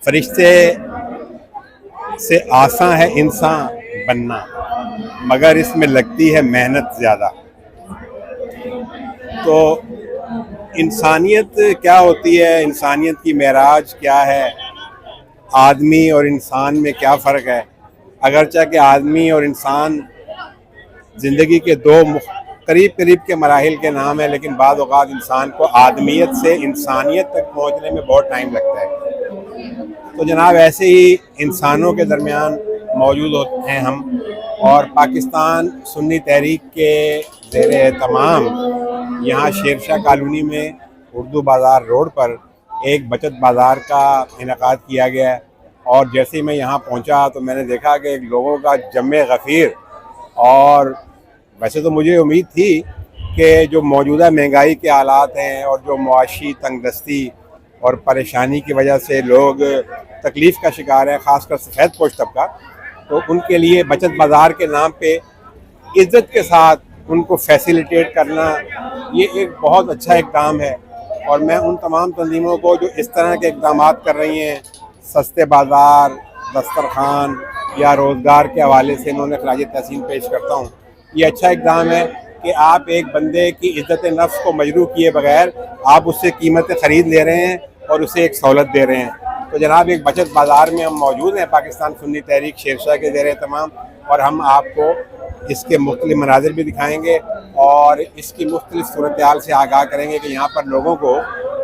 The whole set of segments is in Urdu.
فرشتے سے آسان ہے انسان بننا، مگر اس میں لگتی ہے محنت زیادہ۔ تو انسانیت کیا ہوتی ہے، انسانیت کی معراج کیا ہے، آدمی اور انسان میں کیا فرق ہے؟ اگرچہ کہ آدمی اور انسان زندگی کے دو قریب قریب کے مراحل کے نام ہیں، لیکن بعض اوقات انسان کو آدمیت سے انسانیت تک پہنچنے میں بہت ٹائم لگتا ہے۔ تو جناب ایسے ہی انسانوں کے درمیان موجود ہوتے ہیں ہم، اور پاکستان سنی تحریک کے زیر اہتمام یہاں شیرشاہ کالونی میں اردو بازار روڈ پر ایک بچت بازار کا انعقاد کیا گیا ہے، اور جیسے ہی میں یہاں پہنچا تو میں نے دیکھا کہ لوگوں کا جمع غفیر، اور ویسے تو مجھے امید تھی کہ جو موجودہ مہنگائی کے حالات ہیں اور جو معاشی تنگ دستی اور پریشانی کی وجہ سے لوگ تکلیف کا شکار ہیں، خاص کر سفید پوش طبقہ، تو ان کے لیے بچت بازار کے نام پہ عزت کے ساتھ ان کو فیسیلیٹیٹ کرنا یہ ایک بہت اچھا اقدام ہے۔ اور میں ان تمام تنظیموں کو جو اس طرح کے اقدامات کر رہی ہیں، سستے بازار، دسترخوان یا روزگار کے حوالے سے انہوں نے خراج تحسین پیش کرتا ہوں۔ یہ اچھا اقدام ہے کہ آپ ایک بندے کی عزت نفس کو مجروح کیے بغیر آپ اس سے قیمتیں خرید لے رہے ہیں اور اسے ایک سہولت دے رہے ہیں۔ تو جناب ایک بچت بازار میں ہم موجود ہیں پاکستان سنی تحریک شیرشاہ کے زیر اہتمام، اور ہم آپ کو اس کے مختلف مناظر بھی دکھائیں گے اور اس کی مختلف صورتحال سے آگاہ کریں گے کہ یہاں پر لوگوں کو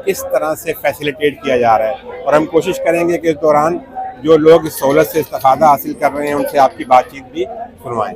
کس طرح سے فیسیلیٹیٹ کیا جا رہا ہے، اور ہم کوشش کریں گے کہ اس دوران جو لوگ اس سہولت سے استفادہ حاصل کر رہے ہیں ان سے آپ کی بات چیت بھی سنوائیں۔